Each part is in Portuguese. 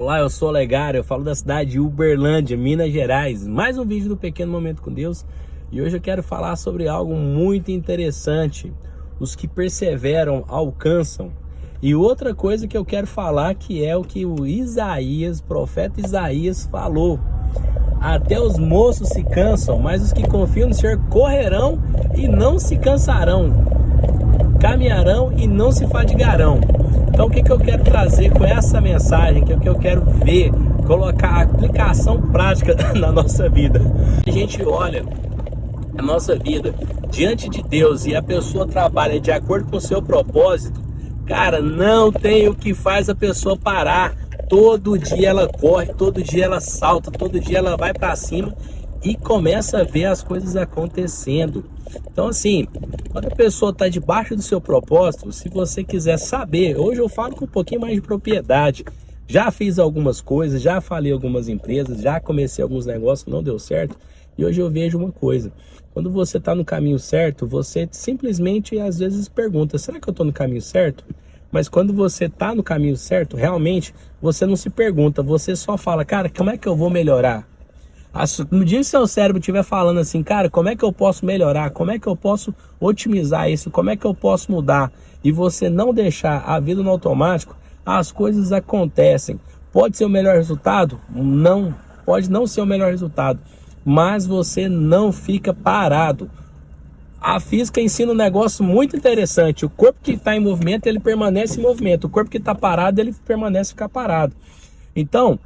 Olá, eu sou Olegário, eu falo da cidade de Uberlândia, Minas Gerais. Mais um vídeo do Pequeno Momento com Deus. E hoje eu quero falar sobre algo muito interessante. Os que perseveram alcançam. E outra coisa que eu quero falar que é o que o Isaías, profeta Isaías falou. Até os moços se cansam, mas os que confiam no Senhor correrão e não se cansarão. Caminharão e não se fadigarão. Então o que eu quero trazer com essa mensagem, que é o que eu quero ver, colocar a aplicação prática na nossa vida. A gente olha a nossa vida diante de Deus e a pessoa trabalha de acordo com o seu propósito, cara, não tem o que faz a pessoa parar. Todo dia ela corre, todo dia ela salta, todo dia ela vai para cima e começa a ver as coisas acontecendo. Então assim, quando a pessoa está debaixo do seu propósito, se você quiser saber, hoje eu falo com um pouquinho mais de propriedade. Já fiz algumas coisas, já falei algumas empresas, já comecei alguns negócios que não deu certo. E hoje eu vejo uma coisa, quando você está no caminho certo, você simplesmente às vezes pergunta, será que eu estou no caminho certo? Mas quando você está no caminho certo, realmente, você não se pergunta, você só fala, cara, como é que eu vou melhorar? No dia que seu cérebro estiver falando assim, cara, como é que eu posso melhorar? Como é que eu posso otimizar isso? Como é que eu posso mudar? E você não deixar a vida no automático, as coisas acontecem. Pode ser o melhor resultado? Não. Pode não ser o melhor resultado. Mas você não fica parado. A física ensina um negócio muito interessante. O corpo que está em movimento, ele permanece em movimento. O corpo que está parado, ele permanece ficar parado. Então,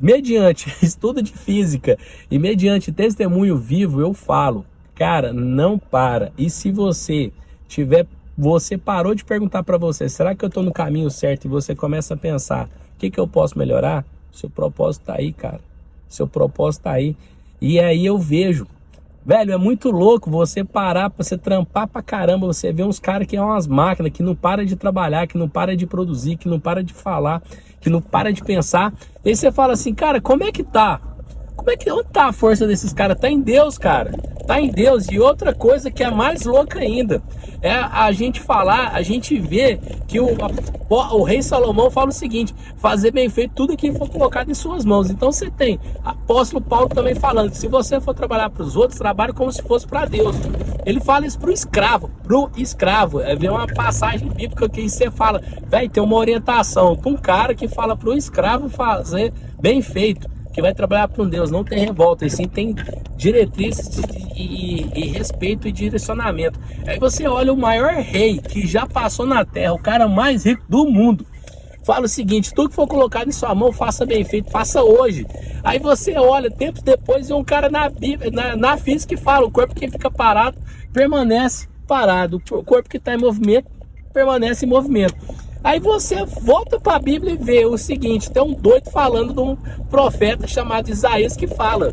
mediante estudo de física e mediante testemunho vivo, eu falo, cara, não para. E se você parou de perguntar para você, será que eu estou no caminho certo? E você começa a pensar, o que eu posso melhorar? Seu propósito está aí, cara. Seu propósito está aí. E aí eu vejo, velho, é muito louco você parar, você trampar pra caramba, você vê uns caras que é umas máquinas, que não para de trabalhar, que não para de produzir, que não para de falar, que não para de pensar. E aí você fala assim, cara, como é que tá? Onde tá a força desses caras? Tá em Deus, cara. Tá em Deus. E outra coisa que é mais louca ainda, é a gente falar, a gente ver que o rei Salomão fala o seguinte, fazer bem feito tudo que for colocado em suas mãos. Então você tem apóstolo Paulo também falando que se você for trabalhar para os outros, trabalhe como se fosse para Deus. Ele fala isso pro escravo. É ver uma passagem bíblica que você fala, velho, tem uma orientação para um cara que fala pro escravo fazer bem feito, que vai trabalhar para um Deus, não tem revolta, e sim tem diretrizes e respeito e direcionamento. Aí você olha o maior rei que já passou na terra, o cara mais rico do mundo, fala o seguinte, tudo que for colocado em sua mão, faça bem feito, faça hoje. Aí você olha, tempos depois, e um cara na Bíblia, na física que fala, o corpo que fica parado, permanece parado, o corpo que está em movimento, permanece em movimento. Aí você volta para a Bíblia e vê o seguinte, tem um doido falando de um profeta chamado Isaías que fala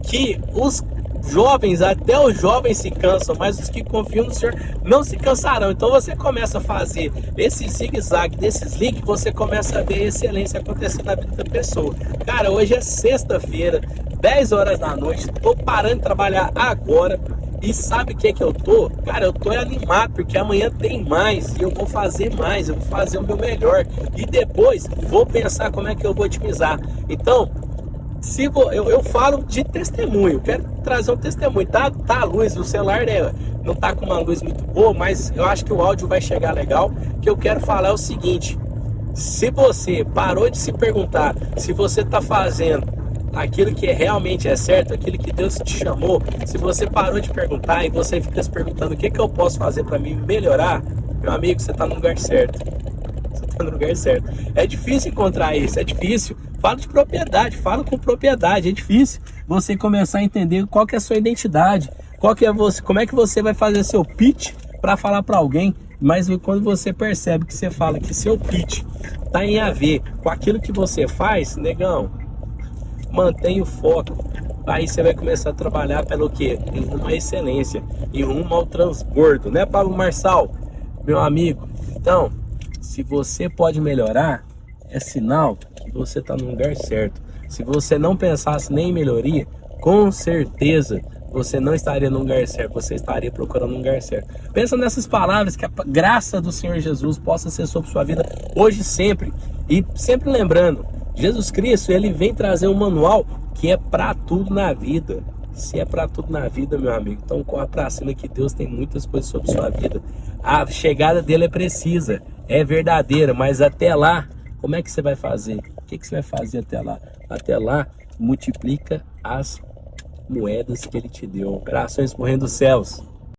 que os jovens, até os jovens se cansam, mas os que confiam no Senhor não se cansarão. Então você começa a fazer esse zigue-zague, desses links, você começa a ver a excelência acontecendo na vida da pessoa. Cara, hoje é sexta-feira, 10 horas da noite, tô parando de trabalhar agora. E sabe o que eu tô? Cara, eu tô animado, porque amanhã tem mais, e eu vou fazer mais, eu vou fazer o meu melhor. E depois, vou pensar como é que eu vou otimizar. Então, eu falo de testemunho, quero trazer um testemunho. Tá a luz, o celular não tá com uma luz muito boa, mas eu acho que o áudio vai chegar legal. O que eu quero falar é o seguinte, se você parou de se perguntar se você tá fazendo aquilo que realmente é certo, aquilo que Deus te chamou, se você parou de perguntar e você fica se perguntando o que eu posso fazer para me melhorar, meu amigo, você está no lugar certo. Você está no lugar certo. É difícil encontrar isso, é difícil. Fala de propriedade, fala com propriedade. É difícil você começar a entender qual que é a sua identidade, como é que você vai fazer seu pitch para falar para alguém. Mas quando você percebe que você fala que seu pitch está em a ver com aquilo que você faz, negão, mantenha o foco. Aí você vai começar a trabalhar pelo quê? Em rumo à excelência, em rumo ao transbordo, né, Pablo Marçal, meu amigo? Então, se você pode melhorar, é sinal que você está no lugar certo. Se você não pensasse nem em melhoria, com certeza você não estaria no lugar certo, você estaria procurando um lugar certo. Pensa nessas palavras, que a graça do Senhor Jesus possa ser sobre sua vida hoje e sempre. E sempre lembrando, Jesus Cristo, ele vem trazer um manual que é para tudo na vida. Se é para tudo na vida, meu amigo, então corre para cima que Deus tem muitas coisas sobre sua vida. A chegada dele é precisa, é verdadeira, mas até lá, como é que você vai fazer? O que você vai fazer até lá? Até lá, multiplica as moedas que ele te deu. Operações correndo dos céus.